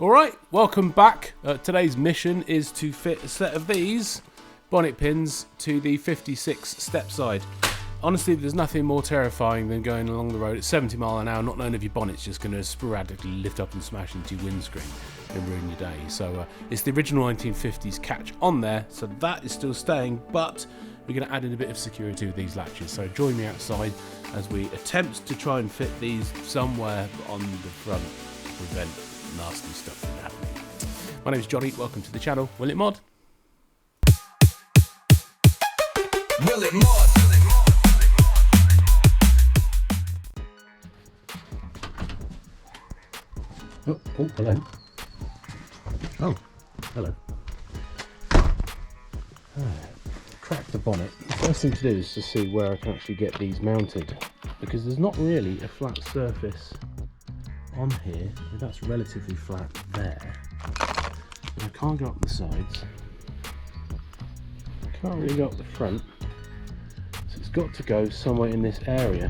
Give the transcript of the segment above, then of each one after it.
Alright, welcome back. Today's mission is to fit a set of these bonnet pins to the 56 step side. Honestly, there's nothing more terrifying than going along the road at 70 miles an hour, not knowing if your bonnet's just going to sporadically lift up and smash into your windscreen and ruin your day. So it's the original 1950s catch on there, so that is still staying, but we're going to add in a bit of security with these latches. So join me outside as we attempt to try and fit these somewhere on the front to prevent nasty stuff from happening. My name is Johnny, welcome to the channel. Will it mod? Will it mod? Oh, hello. Oh, hello. Crack the bonnet. The first thing to do is to see where I can actually get these mounted, because there's not really a flat surface on here. That's relatively flat there. And I can't go up the sides. I can't really go up the front. So it's got to go somewhere in this area.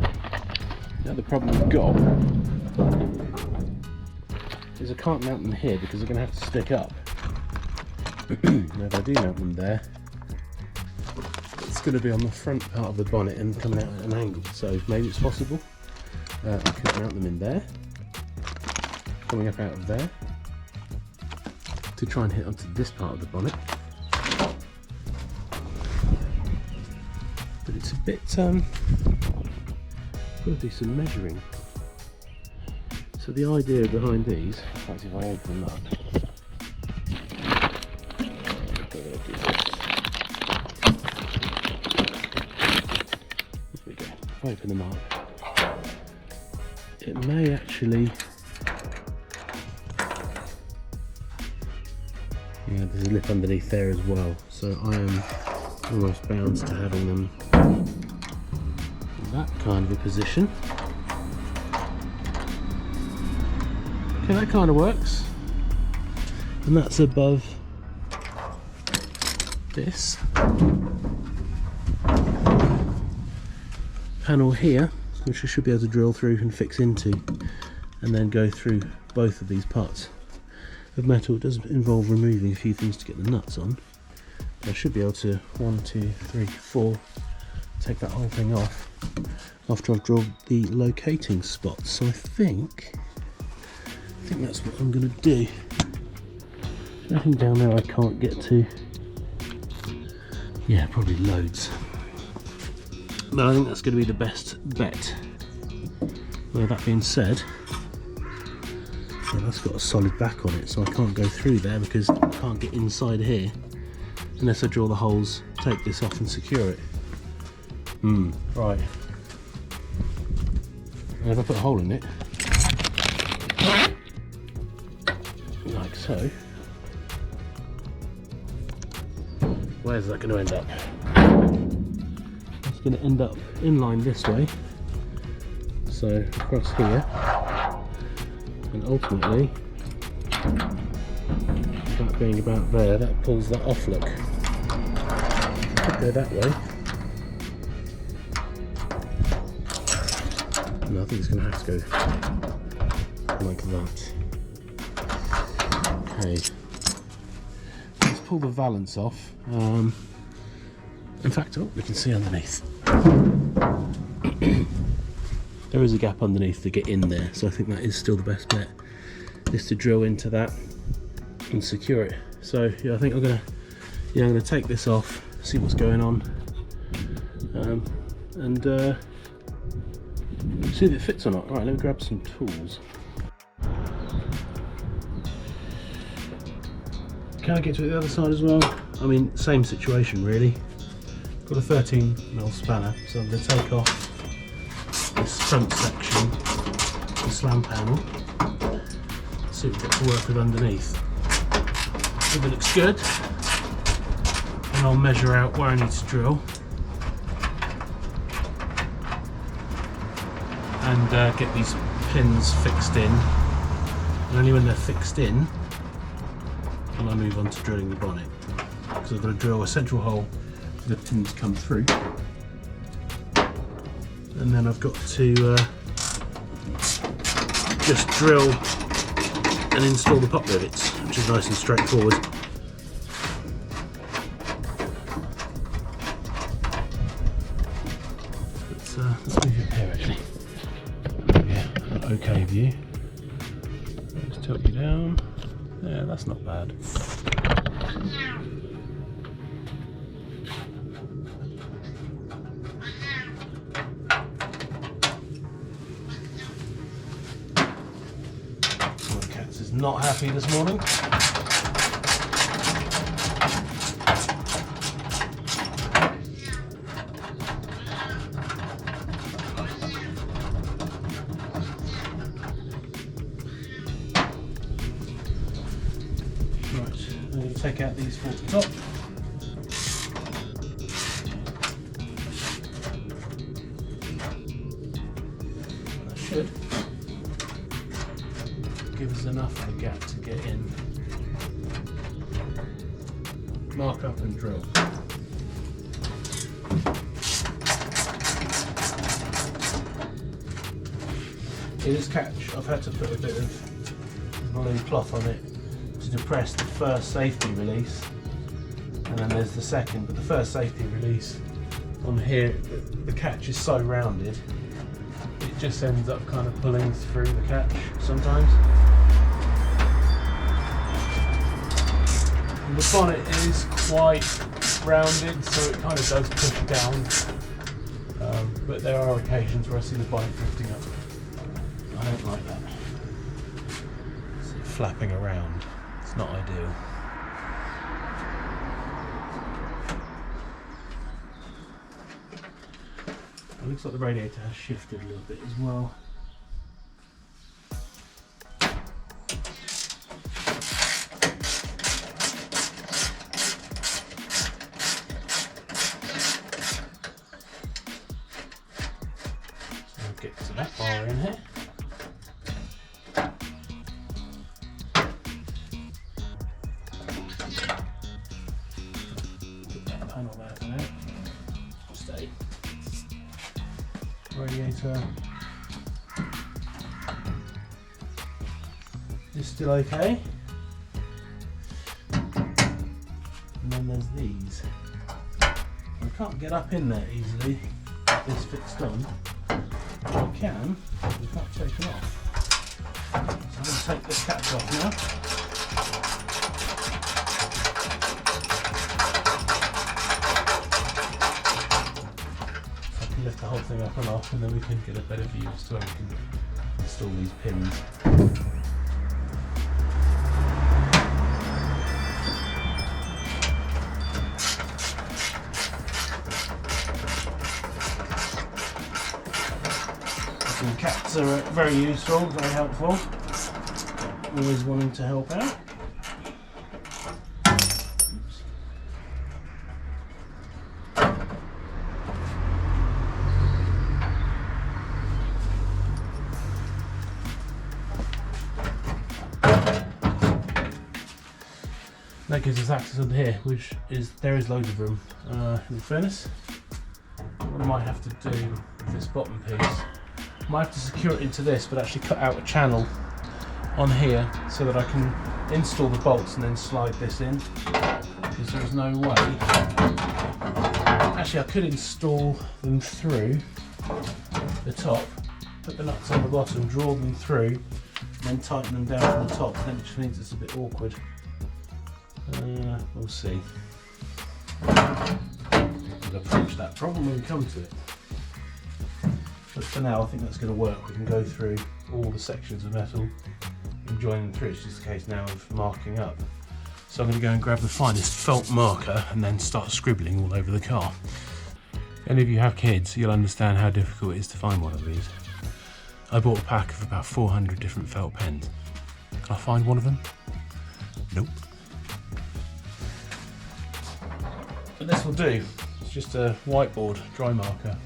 Now the problem we've got is I can't mount them here because they're going to have to stick up. Now if I do mount them there, it's going to be on the front part of the bonnet and coming out at an angle, so maybe it's possible. I could mount them in there, coming up out of there, to try and hit onto this part of the bonnet. But it's a bit, got to do some measuring. So the idea behind these, in fact if I open them up, here we go, if I open them up, it may actually, yeah, there's a lip underneath there as well, so I am almost bound to having them in that kind of a position. Okay, that kind of works, and that's above this panel here, which I should be able to drill through and fix into, and then go through both of these parts of metal. It does involve removing a few things to get the nuts on, but I should be able to 1, 2, 3, 4 take that whole thing off after I've drilled the locating spots. So I think that's what I'm going to do. Nothing down there I can't get to. Yeah, probably loads. But I think that's going to be the best bet. Well, that being said, yeah, that's got a solid back on it, so I can't go through there because I can't get inside here unless I drill the holes, take this off and secure it. Right. And if I put a hole in it, like so, where's that going to end up? It's going to end up in line this way, so across here, and ultimately that being about there, that pulls that off. Look, could go that way. No, I think it's going to have to go like that. Okay, let's pull the valance off. In fact, we can see underneath. There is a gap underneath to get in there, so I think that is still the best bet, is to drill into that and secure it. So yeah, I think I'm gonna take this off, see what's going on, and see if it fits or not. All right, let me grab some tools. Can I get to the other side as well? I mean, same situation really. Got a 13mm spanner, so I'm going to take off this front section, the slam panel, see what we get to work with underneath. If it looks good, then I'll measure out where I need to drill and get these pins fixed in. And only when they're fixed in and I move on to drilling the bonnet, because I've got to drill a central hole for the pins come through, and then I've got to just drill and install the pop rivets, which is nice and straightforward. Let's move your hair actually. Yeah, an okay view. Just tilt you down. Yeah, that's not bad. My cat is not happy this morning. I'm going to take out these for the top. That should give us enough of a gap to get in. Mark up and drill. In this catch, I've had to put a bit of blue cloth on it to depress the first safety release, and then there's the second, but the first safety release on here, the catch is so rounded it just ends up kind of pulling through the catch sometimes. And the bonnet is quite rounded, so it kind of does push down, but there are occasions where I see the bonnet drifting up. I don't like that. It's flapping around. It's not ideal. It looks like the radiator has shifted a little bit as well. So I'll get to that bar in here. Panel there for now. Stay. Radiator is still okay. And then there's these. I can't get up in there easily with this fixed on. But I can, we can't take them off. So I'm going to take this catch off now. Lift the whole thing up and off, and then we can get a better view as to where we can install these pins. Some cats are very useful, very helpful. Always wanting to help out. That gives us access on here, which is, there is loads of room. In fairness, what I might have to do with this bottom piece, I might have to secure it into this, but actually cut out a channel on here so that I can install the bolts and then slide this in, because there is no way. Actually, I could install them through the top, put the nuts on the bottom, draw them through, and then tighten them down from the top. Then it just means it's a bit awkward. We'll see. We'll approach that problem when we come to it. But for now, I think that's going to work. We can go through all the sections of metal and join them through. It's just a case now of marking up. So I'm going to go and grab the finest felt marker and then start scribbling all over the car. If any of you have kids, you'll understand how difficult it is to find one of these. I bought a pack of about 400 different felt pens. Can I find one of them? Nope. But this will do. It's just a whiteboard dry marker.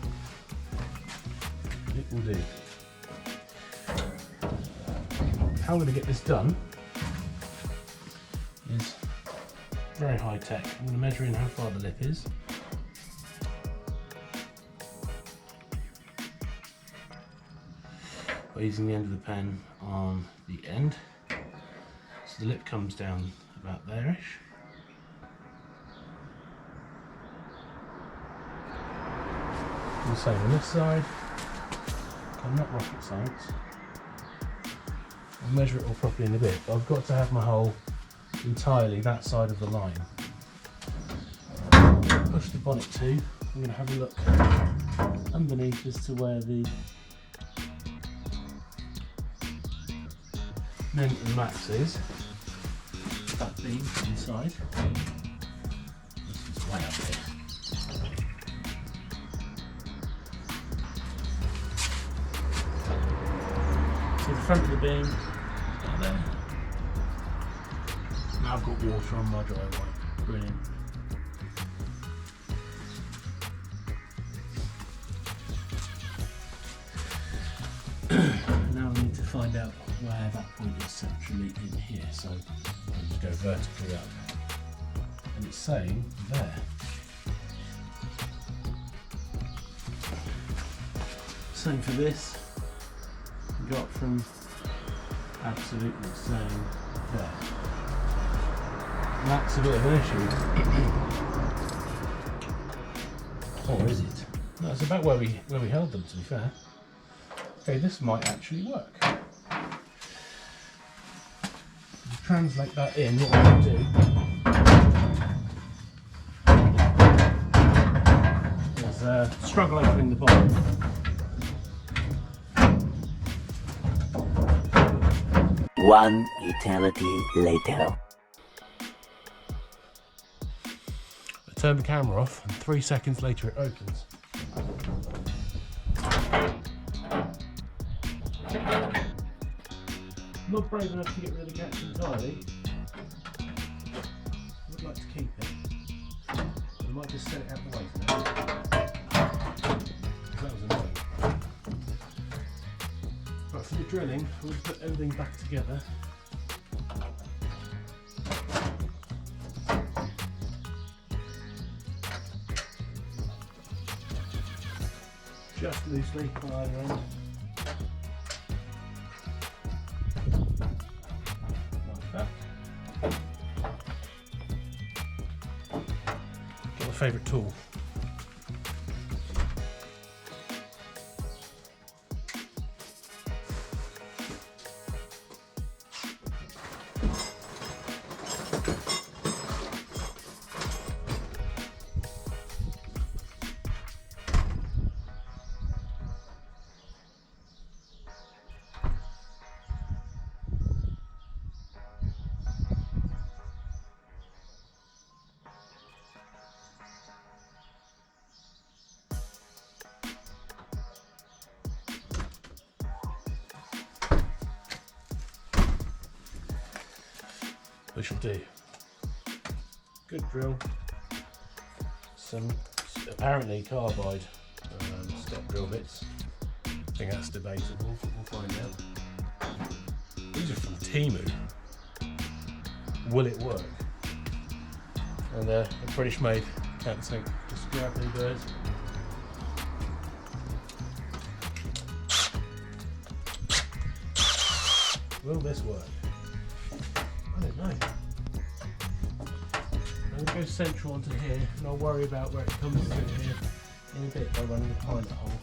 It will do. How I'm going to get this done is very high tech. I'm going to measure in how far the lip is. By using the end of the pen on the end. the lip comes down about there-ish. And the same on this side. I'm not rocket science. I'll measure it all properly in a bit, but I've got to have my hole entirely that side of the line. Push the bonnet to. I'm going to have a look underneath as to where the mint and max is. That beam inside. This is way up here. So the front of the beam down there. Now I've got water on my driveway. Brilliant. Now I need to find out where that point is centrally in here. So I'll just go vertically up. And it's saying there. Same for this. Got from absolutely saying there. And that's a bit of an issue. Or is it? No, it's about where we held them, to be fair. Okay, this might actually work. Translate that in, what we'll do is struggle opening the bottom. One eternity later. I turn the camera off and 3 seconds later it opens. I'm not brave enough to get rid of the catch entirely. I would like to keep it. I might just set it out the way for now. That was annoying. Right, for the drilling, we'll put everything back together. Just loosely on either end. Like that. Got my favourite tool. We shall do. Good drill. Some apparently carbide step drill bits. I think that's debatable, but we'll find out. These are from Temu. Will it work? And they're British made. Can't think. Just grab any birds. Will this work? I don't know. I'm going to go central onto here and I'll worry about where it comes through here in a bit by running the pilot hole.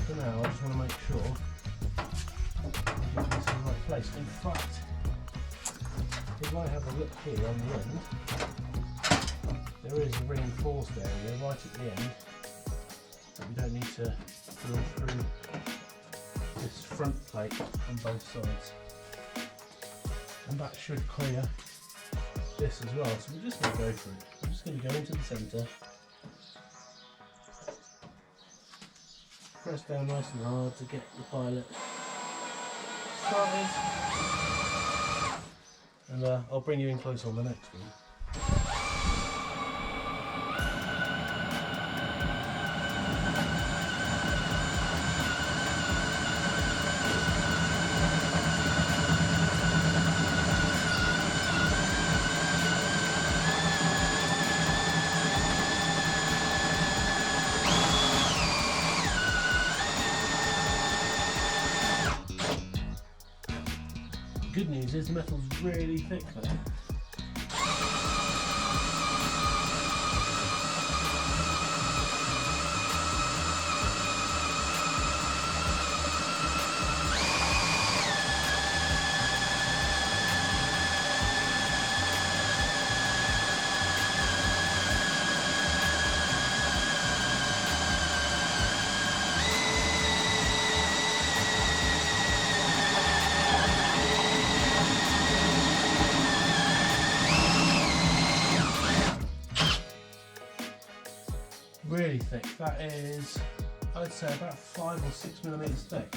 For now, I just want to make sure I get this in the right place. In fact, if I have a look here on the end, there is a reinforced area right at the end that we don't need to drill through this front plate on both sides. And that should clear this as well, so we're just going to go for it. I'm just going to go into the centre, press down nice and hard to get the pilot started, and I'll bring you in close on the next one. good news is the metal's really thick there. Really thick. That is, I'd say, about 5 or 6 millimeters thick.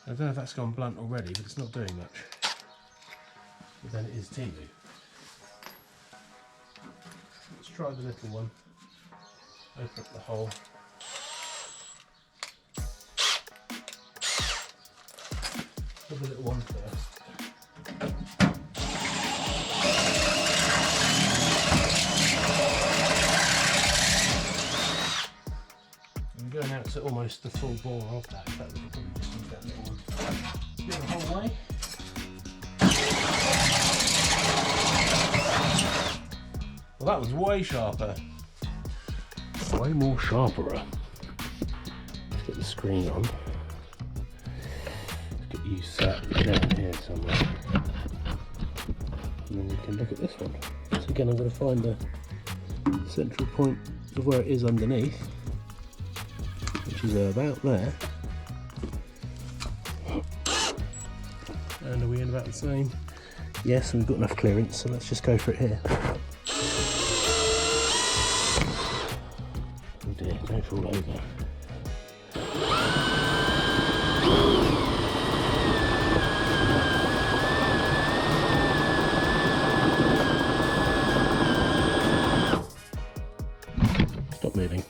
I don't know if that's gone blunt already, but it's not doing much. But then it is TV. Let's try the little one. Open up the hole. The little one first. I'm going out to almost the full bore of that. In fact, we could probably just use that little one. Do the whole way. Well, that was way sharper. Way more sharper. Let's get the screen on. You sat down here somewhere, and then you can look at this one. So again, I'm going to find the central point of where it is underneath, which is about there. And are we in about the same? Yes, and we've got enough clearance, so let's just go for it here. Oh dear, don't fall over. Stop moving.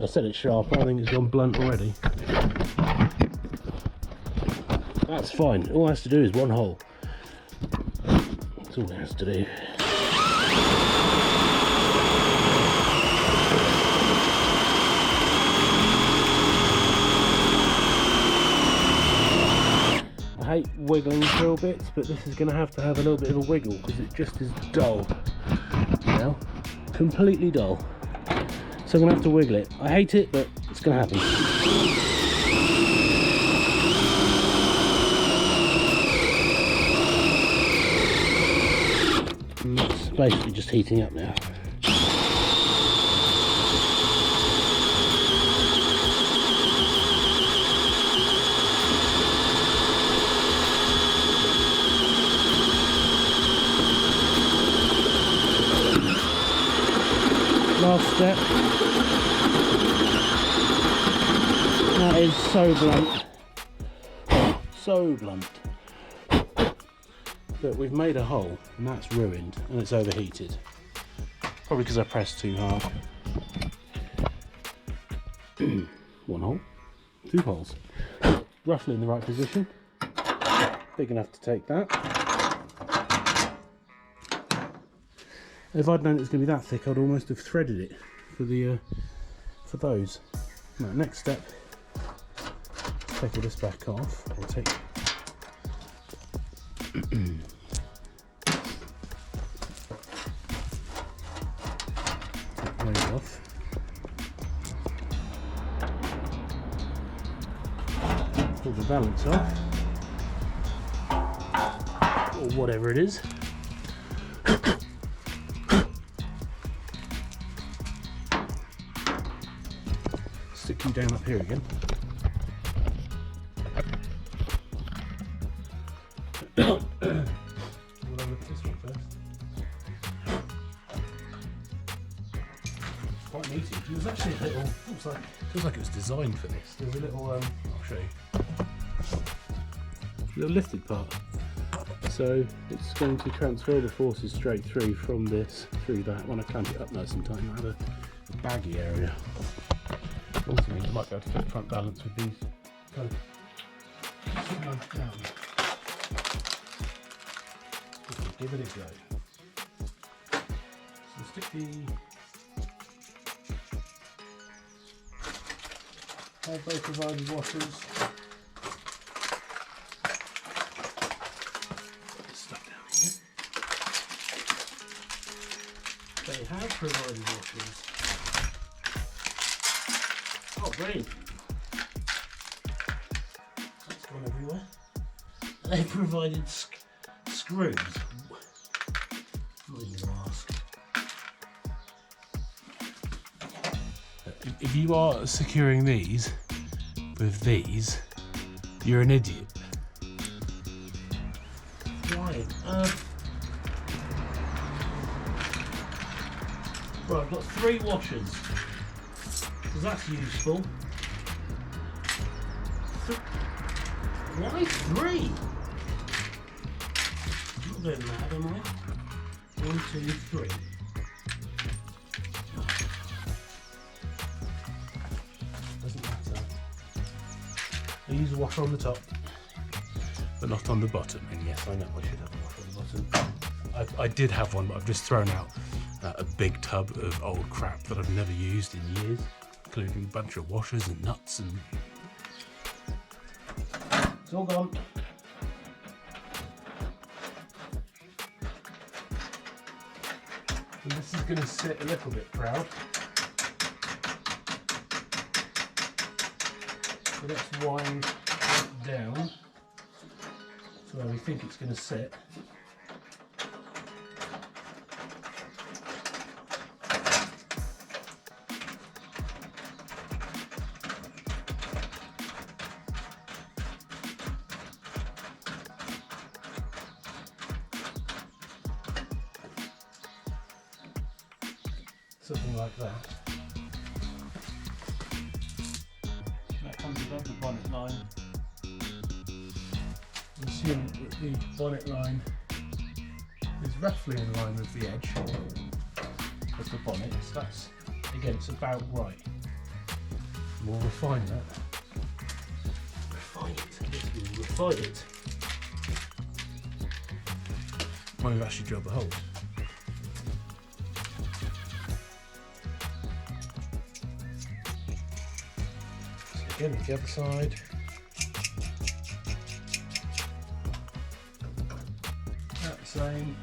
I said it's sharper, I think it's gone blunt already. That's fine, all it has to do is one hole. That's all it has to do. I hate wiggling drill bits, but this is going to have a little bit of a wiggle because it just is dull. Now, completely dull. So I'm going to have to wiggle it. I hate it, but it's going to happen. And it's basically just heating up now. Last step. That is so blunt. So blunt. But we've made a hole and that's ruined and it's overheated. Probably because I pressed too hard. One hole. 2 holes. Roughly in the right position. Big enough to take that. If I'd known it was going to be that thick, I'd almost have threaded it for the for those. Now, next step, take all this back off. I'll take those off. Pull the balance off, or whatever it is. Stick you down up here again. We'll have a look at this one first. Quite meaty. There's actually a little, feels like it was designed for this. There's a little, I'll show you. A little lifted part. So it's going to transfer the forces straight through from this through that. When I clamp it up nice and tight, I have a the baggy area. Also means I might be able to fit front balance with these kind of slide down. Just give it a go. So stick the they provided washers. Stuck down here. They have provided washers. Oh, brilliant! That's gone everywhere. They provided screws. Not even gonna ask. If you are securing these with these, you're an idiot. Right. Right, I've got 3 washers. Because that's useful. Why 3? I'm not going mad, am I? 1, 2, 3. Doesn't matter. I use a washer on the top, but not on the bottom. And yes, I know I should have a washer on the bottom. I did have one, but I've just thrown out a big tub of old crap that I've never used in years, including a bunch of washers and nuts and... It's all gone. And this is going to sit a little bit proud. So let's wind it down to where we think it's going to sit. Something like that. That comes above the bonnet line. You assume that the bonnet line is roughly in line with the edge of the bonnet. So that's, again, it's about right. We'll refine that. Refine it. Yes, we'll refine it. When we've actually drilled the holes. Again, the other side. About the same.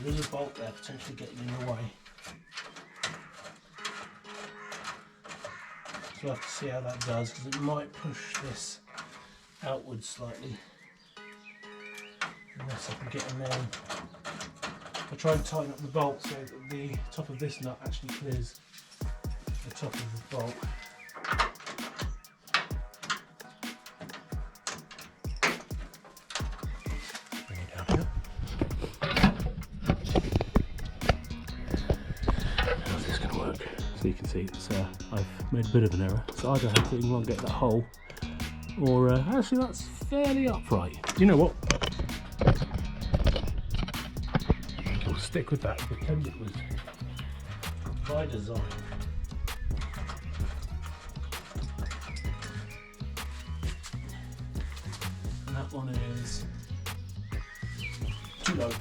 There's a bolt there potentially getting in the way. So we'll have to see how that does, because it might push this outwards slightly. Unless I can get in there. I'll try and tighten up the bolt so that the top of this nut actually clears the top of the bolt. Bring it down here. How's this going to work? So you can see it's, I've made a bit of an error. So either I have to elongate that hole, or actually that's fairly upright. You know what? We'll stick with that, pretend it was by design. And that one is too low.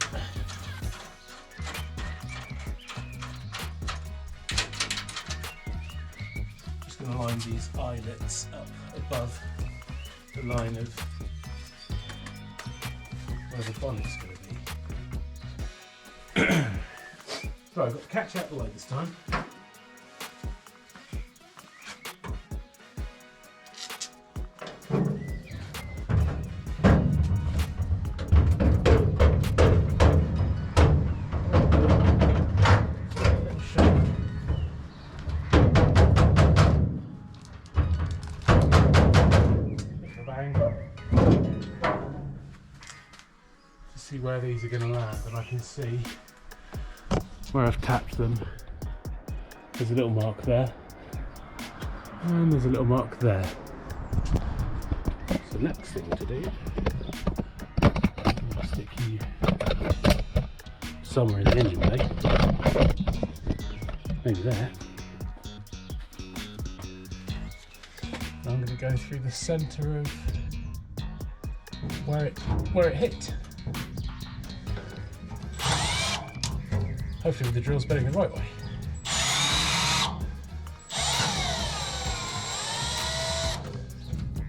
Line these eyelets up above the line of where the bonnet's going to be. So I've got to catch out the light this time. See where these are going to land, and I can see where I've tapped them, there's a little mark there, and there's a little mark there. So the next thing to do, I'll stick you somewhere in the engine bay, maybe there. I'm going to go through the centre of where it hit. Hopefully with the drill spinning the right way.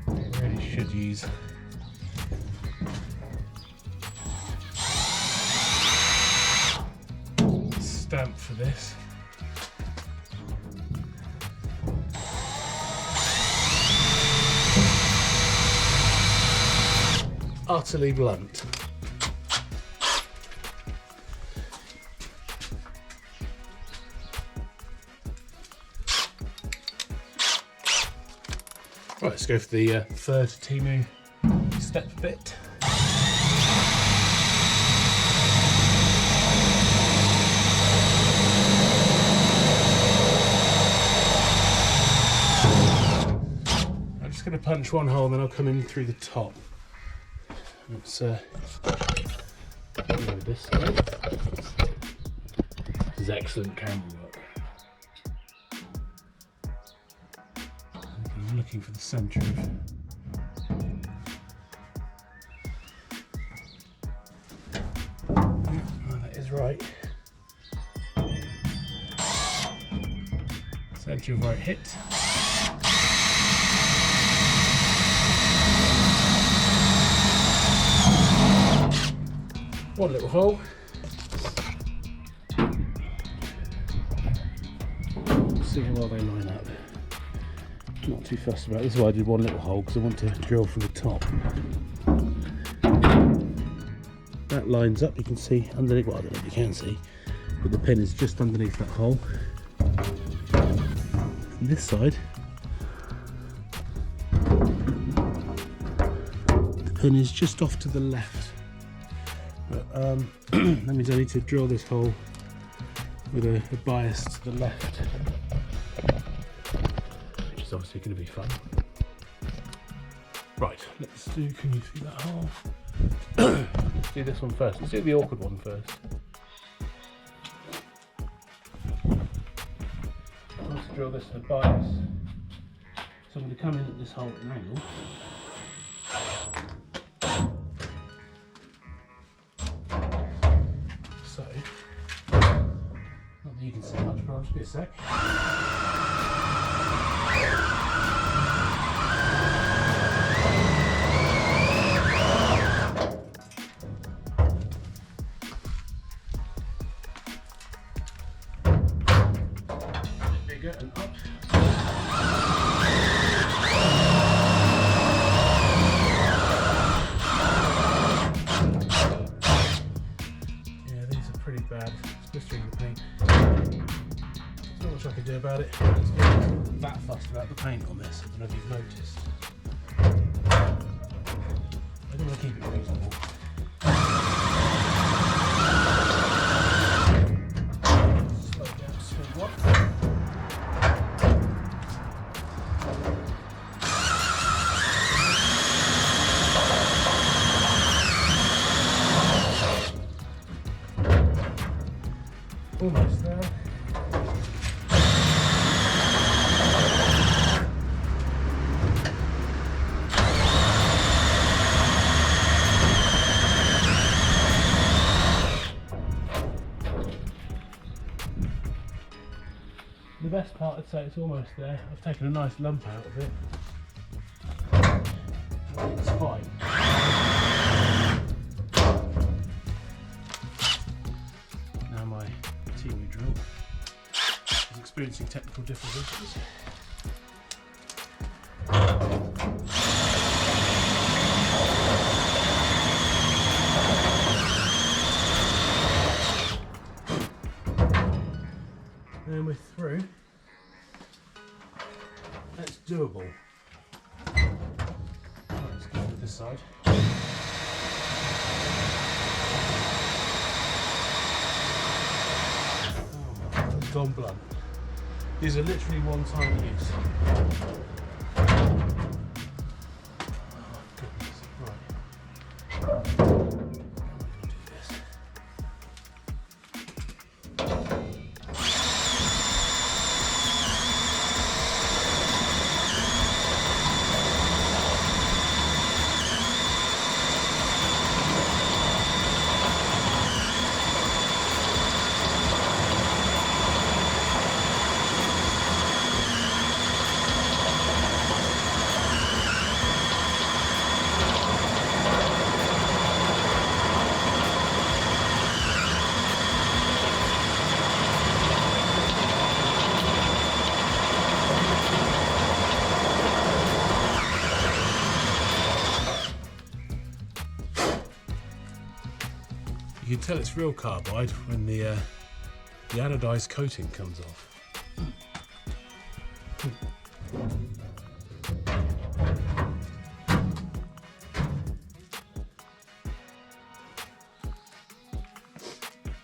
I really should use a stamp for this. Utterly blunt. Right, let's go for the third Timu step bit. I'm just going to punch one hole and then I'll come in through the top. Let's go this side. This is excellent camera work. I'm looking for the centre of that is right. Centre of where it hit. One little hole. See how well they line up. Not too fussed about it. This is why I did one little hole, because I want to drill from the top. That lines up, you can see underneath, well I don't know if you can see, but the pin is just underneath that hole. From this side, the pin is just off to the left. But that means I need to drill this hole with a bias to the left, which is obviously going to be fun. Right, let's do, can you see that hole? Let's do this one first. Let's do the awkward one first. I want to drill this with a bias. So I'm going to come in at this hole at an angle. So, not that you can see much, but I'll just be a sec. Bigger and up. Pretty bad, blistering the paint. There's not much I can do about it. Let's get that fussed about the paint on this. I don't know if you've noticed. I don't want to keep it reasonable. Slow down, speed one. Almost there. The best part, I'd say it's almost there. I've taken a nice lump out of it. It's fine. Now my Timu drill is experiencing technical difficulties. And we're through. That's doable. Right, let's go with this side. gone blunt. These are literally one-time use. Oh goodness, right. Do this. You can tell it's real carbide when the anodized coating comes off.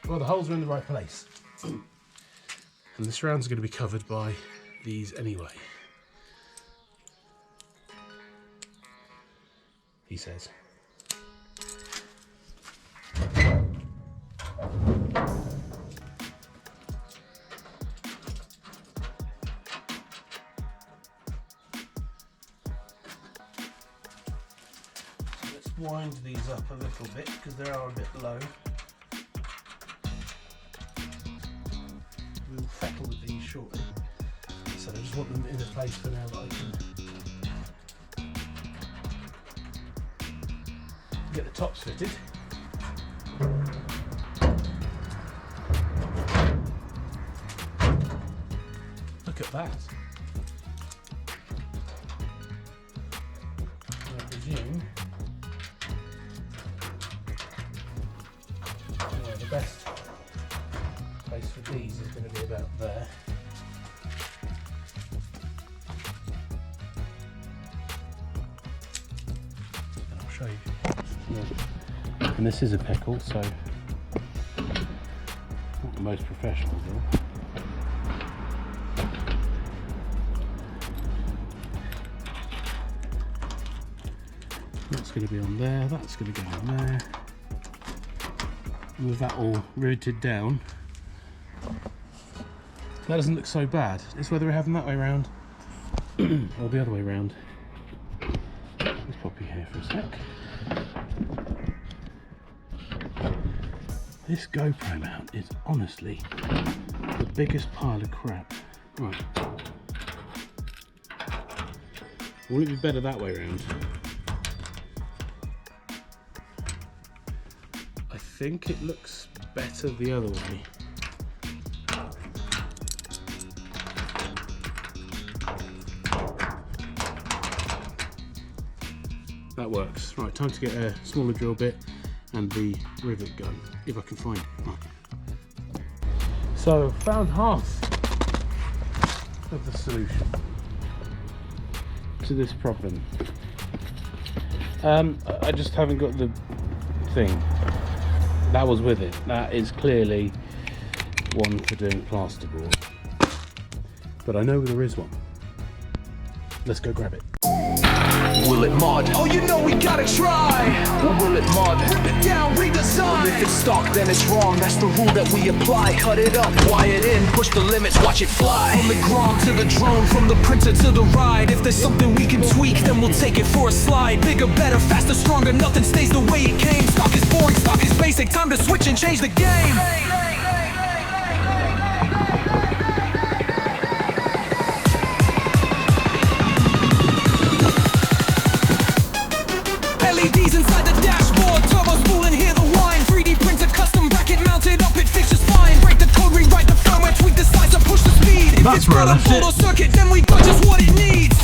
Well, the holes are in the right place. And the surrounds are going to be covered by these anyway. He says. Wind these up a little bit because they are a bit low. We'll settle with these shortly. So I just want them in a place for now that I can get the tops fitted. Look at that. I presume the best place for these is going to be about there. And I'll show you. Yeah. And this is a pickle, so not the most professional though. That's going to be on there, that's going to go on there. With that all rooted down, that doesn't look so bad. It's whether we have them that way round or the other way round. Let's pop you here for a sec. This GoPro mount is honestly the biggest pile of crap. Right. Will it be better that way round? I think it looks better the other way. That works. Right, time to get a smaller drill bit and the rivet gun, if I can find it. Right. So, found half of the solution to this problem. I just haven't got the thing. That was with it. That is clearly one for doing plasterboard. But I know there is one. Let's go grab it. Will it mod? Oh, you know we gotta try. Or will it mod? Rip it down, redesign. Well, if it's stock, then it's wrong. That's the rule that we apply. Cut it up, wire it in, push the limits, watch it fly. From the Grom to the drone, from the printer to the ride. If there's something we can tweak, then we'll take it for a slide. Bigger, better, faster, stronger, nothing stays the way it came. Stock is boring, stock is basic. Time to switch and change the game. LEDs inside the dashboard, turbo spool and hear the whine. 3D printer, custom bracket mounted up, it fixtures fine. Break the code, rewrite the firmware, tweak the size and push the speed. If it's got a photo circuit, then we got just what it needs.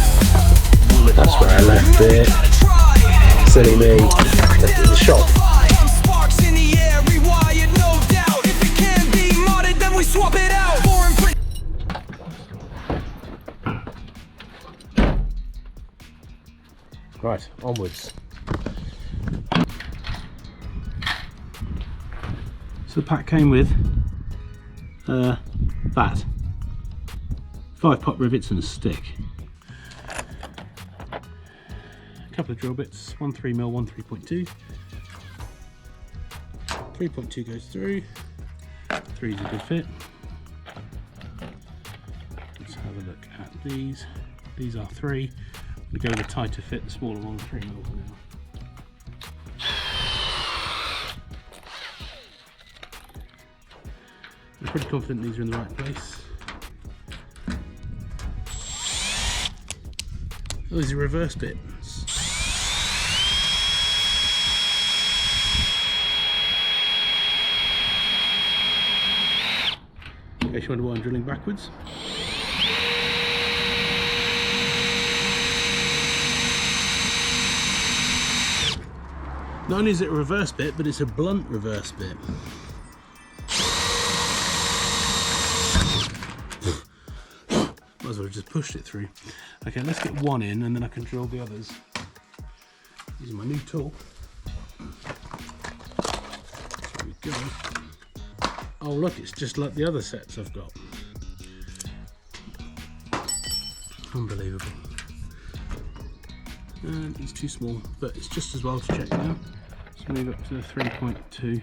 That's where I left it. Silly me. Left it in the shop. Sparks in the air, rewired, no doubt. If it can be modded, then we swap it out. Foreign print. Right, onwards. So the pack came with that. 5 pot rivets and a stick. A couple of drill bits, one 3mm, one 3.2. 3.2 goes through, 3 is a good fit. Let's have a look at these. These are 3. I'm going to go with a tighter fit, the smaller one, 3mm for now. I'm pretty confident these are in the right place. Oh, these are reverse bits. In case you wonder why I'm drilling backwards. Not only is it a reverse bit, but it's a blunt reverse bit. Might as well have just pushed it through. Okay, let's get one in and then I can drill the others. Using my new tool. There we go. Oh look, it's just like the other sets I've got. Unbelievable. And it's too small, but it's just as well to check now. Let's move up to the 3.2.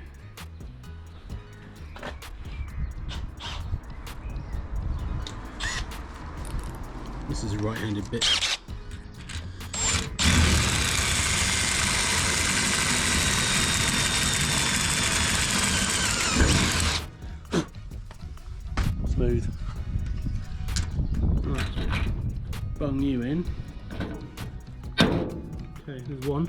This is a right-handed bit. Smooth. Right, bung you in. Okay, there's one.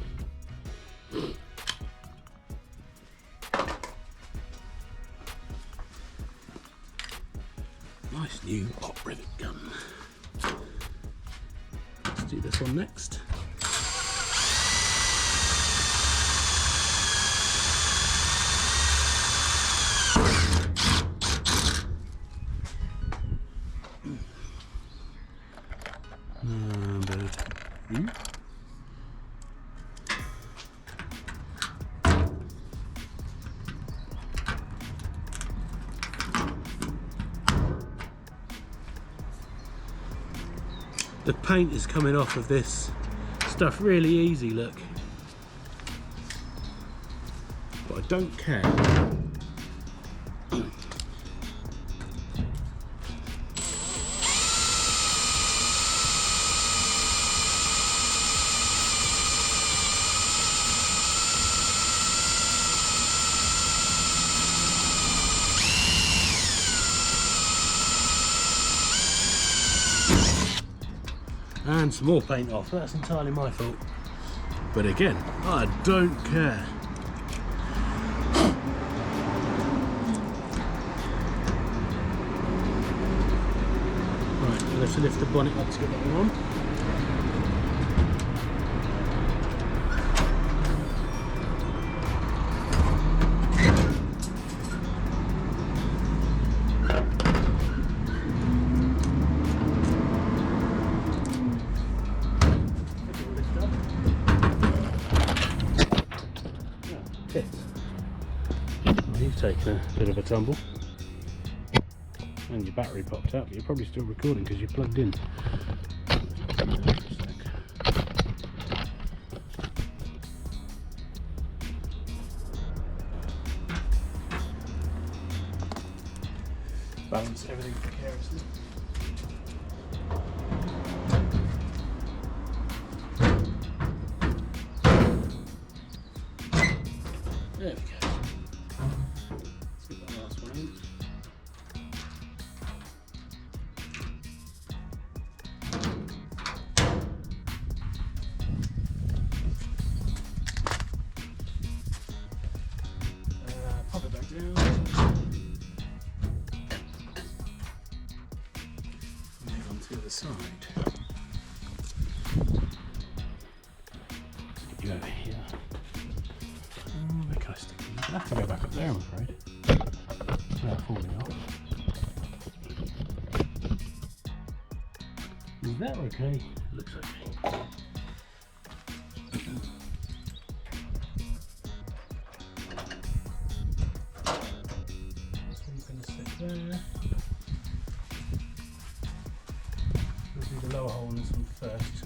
Nice new hot rivet gun. Let's do this one next. Number 2. The paint is coming off of this stuff really easy, look. But I don't care. And some more paint off, that's entirely my fault. But again, I don't care. Right, we'll have to lift the bonnet up to get that one on. You've taken a bit of a tumble and your battery popped out, but you're probably still recording because you're plugged in. Balance everything precariously. There we go. Let's get that last one in. Pop it back down. Move on to the other side. Get you over here. Where can I stick these? I have to go back up there, I'm afraid. Without falling off. Is that okay? Looks okay. This one's going to sit there. blow a hole in this one first.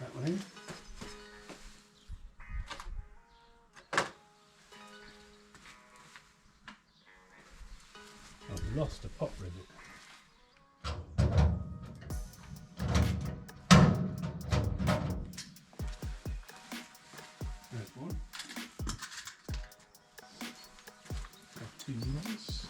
That one in. I've lost a pop rivet. There's one. Got two new ones.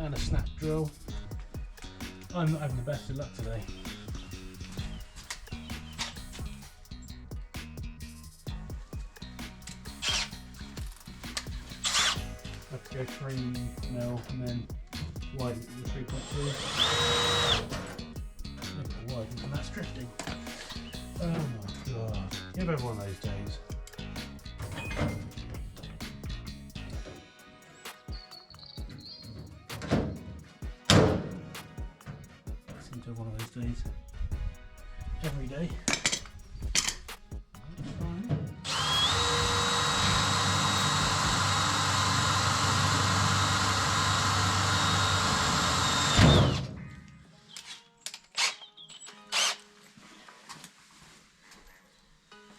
And a snap drill. I'm not having the best of luck today. Have to go 3mm and then widen it to 3.2. Make it widen and that's drifting. Oh my god. You ever have one of those days? One of those days every day.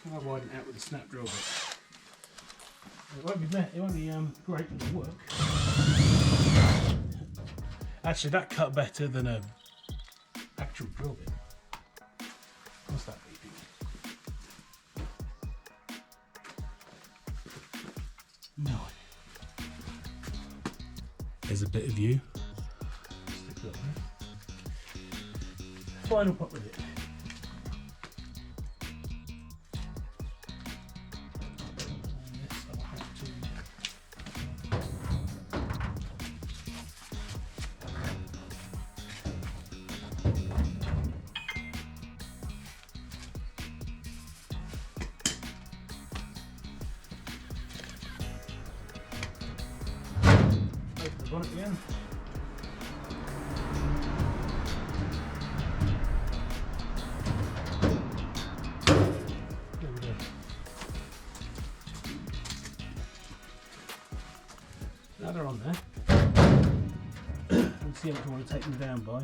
Can I widen it out with a snap drill bit? It won't be great in the work. Actually, that cut better than a actual drill bit. What's that beeping? No idea. There's a bit of you. Stick that there. Final pop with it. Bonnet again. There we go. Now they're on there. Let's see how much I want to take them down by.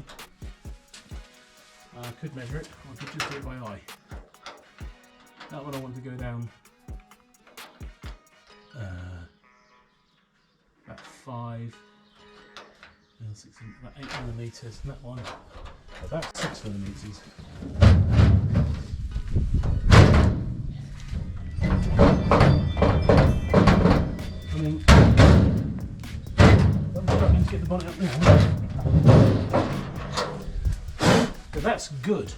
I could measure it, or I could just do it by eye. That one I want to go down about 5. about 8mm, and that one about 6mm. I mean, I'm struggling to get the bonnet up now. But that's good.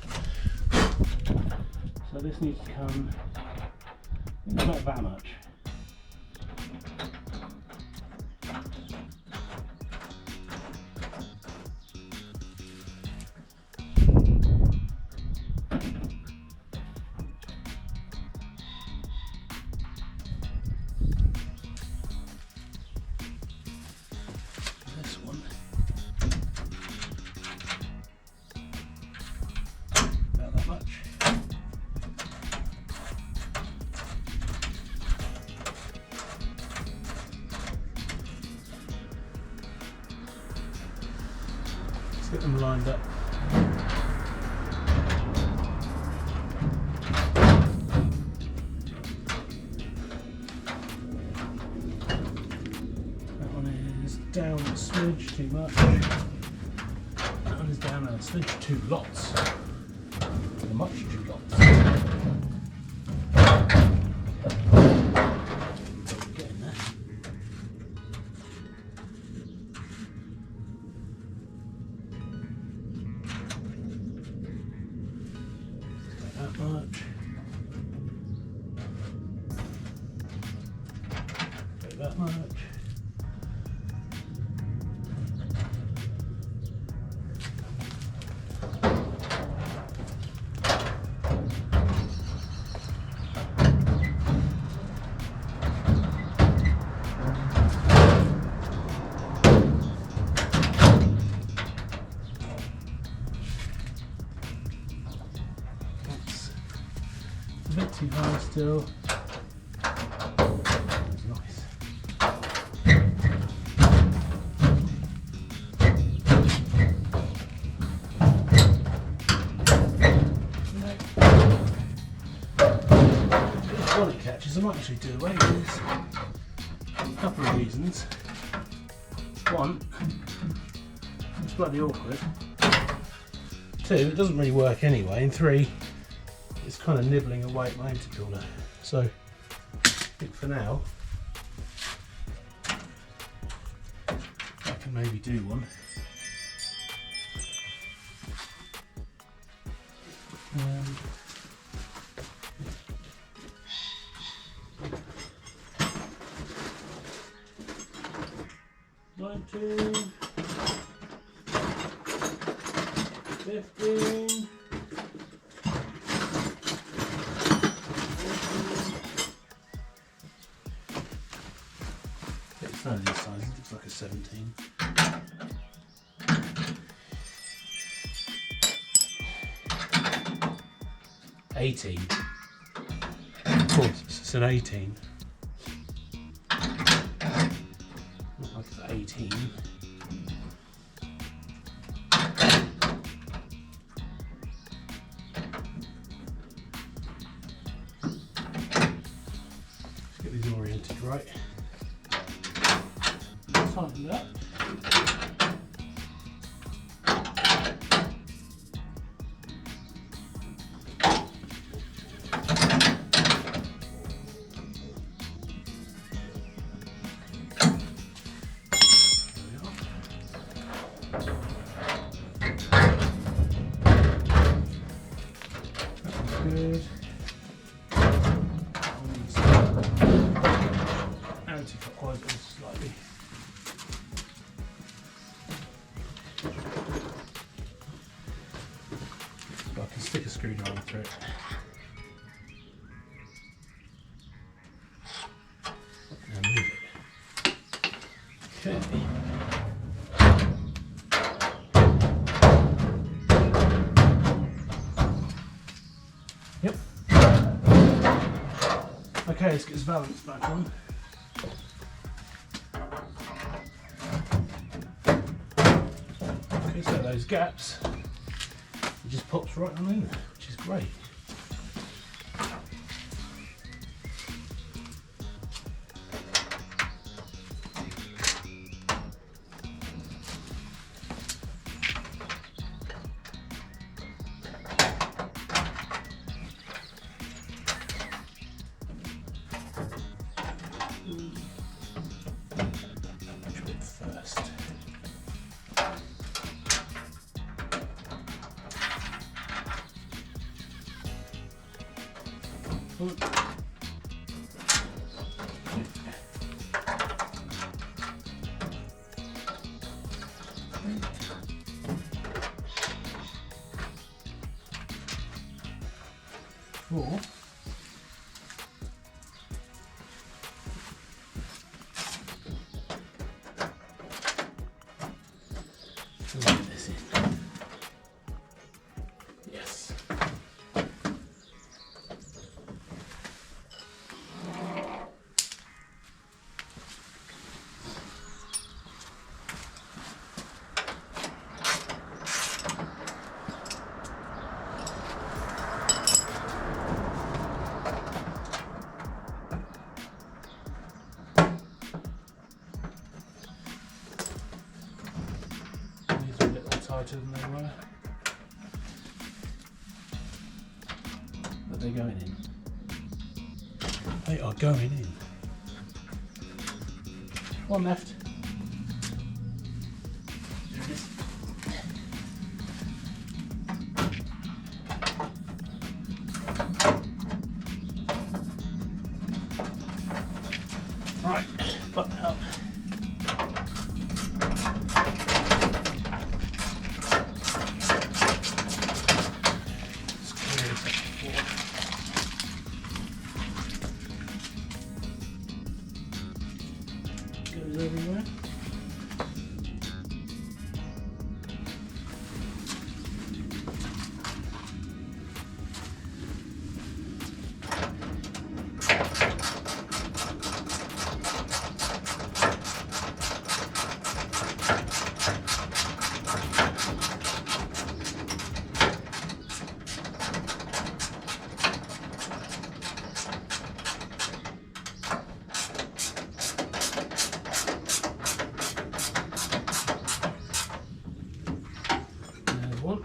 So this needs to come not that much. Get them lined up. That one is down a smidge too much. That one is down a smidge too lots. Much too lots. Get in there. that much. A bit too high still. Nice. These bonnet catches I might actually do away with this. A couple of reasons. One, it's bloody awkward. Two, it doesn't really work anyway. And three, it's kind of nibbling away at my intercooler. So I think for now I can maybe do one. 19, 15. It's none of these sizes, it looks like a 17. Of course, it's an 18. Not like it's 18. Let's get these oriented right. Tighten it up. Good. Anti-clockwise slightly. So I can stick a screwdriver through it. And move it. Okay. Yep. Okay, let's get his balance back on. Okay, so those gaps, it just pops right on in, which is great. Which bit first? Four. Let this in. Yes. These are a little tighter than they were. But they're going in. They are going in. One left. There it is. Right, goes everywhere. One.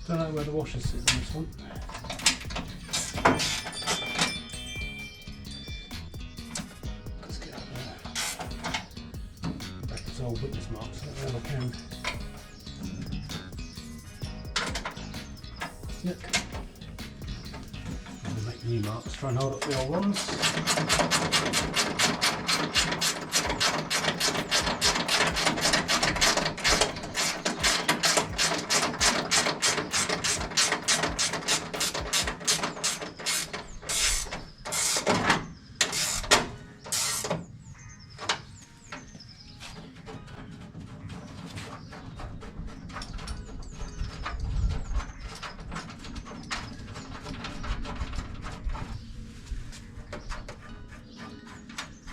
Don't know where the washer sits on this one. Let's get up there. Back to old witness marks, so I can. Yep. I'm gonna make new marks, try and hold up the old ones.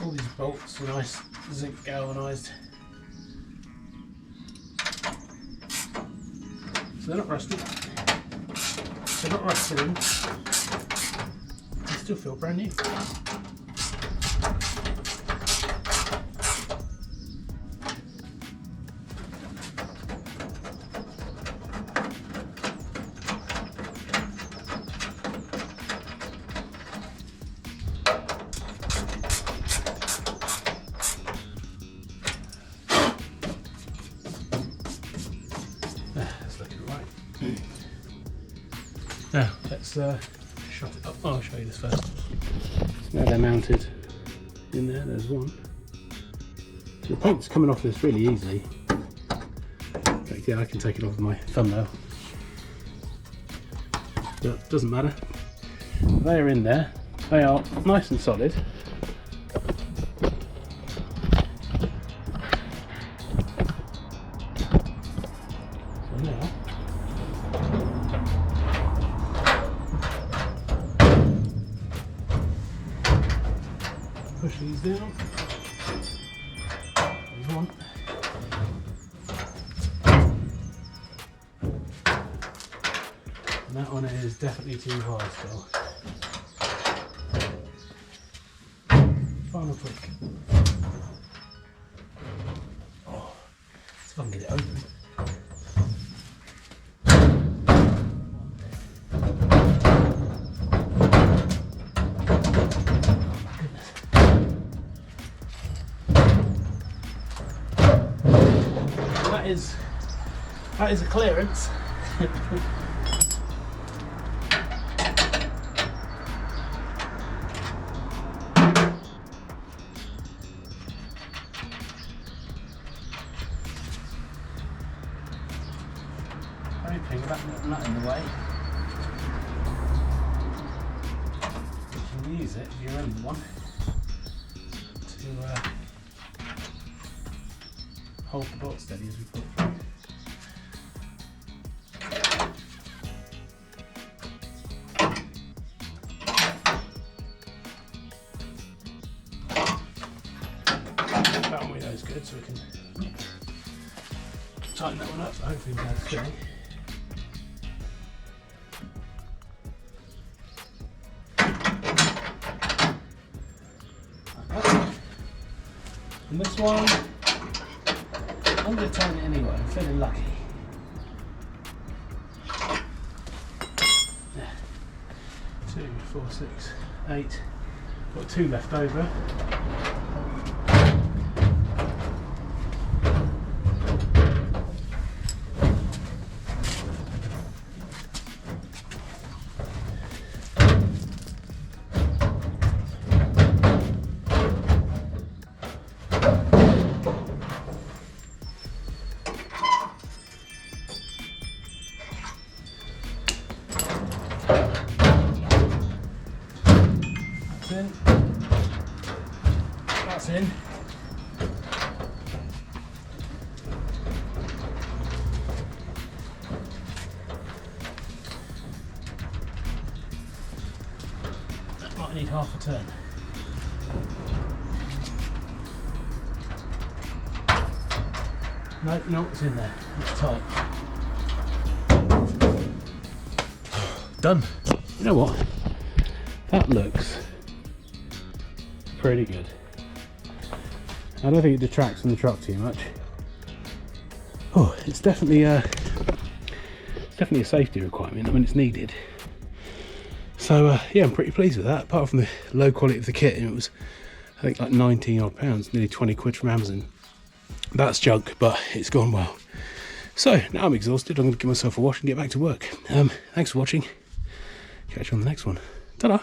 All these bolts are nice zinc galvanised, so they're not rusted. They're not rusted in. They still feel brand new. That's looking right. Now let's shut it up. Oh, I'll show you this first. Now they're mounted in there. There's one. So the paint's coming off this really easily. In fact, yeah, I can take it off with my thumbnail, but it doesn't matter. They are in there. They are nice and solid. Now, push these down. There's one. And that one is definitely too high still. Final tweak. Oh, see if I can get it open. That is a clearance. Hoping without getting that in the way, you can use it if you own one to hold the bolt steady as we put it through. That one we know is good, so we can tighten that one up, so hopefully we'll have to stay. And this one I'm going to tighten it anyway. I'm feeling lucky. There. 2, 4, 6, 8. Got 2 left over. That's in. That might need half a turn. No, it's in there. It's tight. Done. You know what? That looks pretty good. I don't think it detracts from the truck too much. Oh, it's definitely a safety requirement. I mean, it's needed. So yeah, I'm pretty pleased with that. Apart from the low quality of the kit, and it was I think like 19 odd pounds, nearly 20 quid from Amazon. That's junk, but it's gone well. So now I'm exhausted. I'm going to give myself a wash and get back to work. Thanks for watching. Catch you on the next one. Ta-da.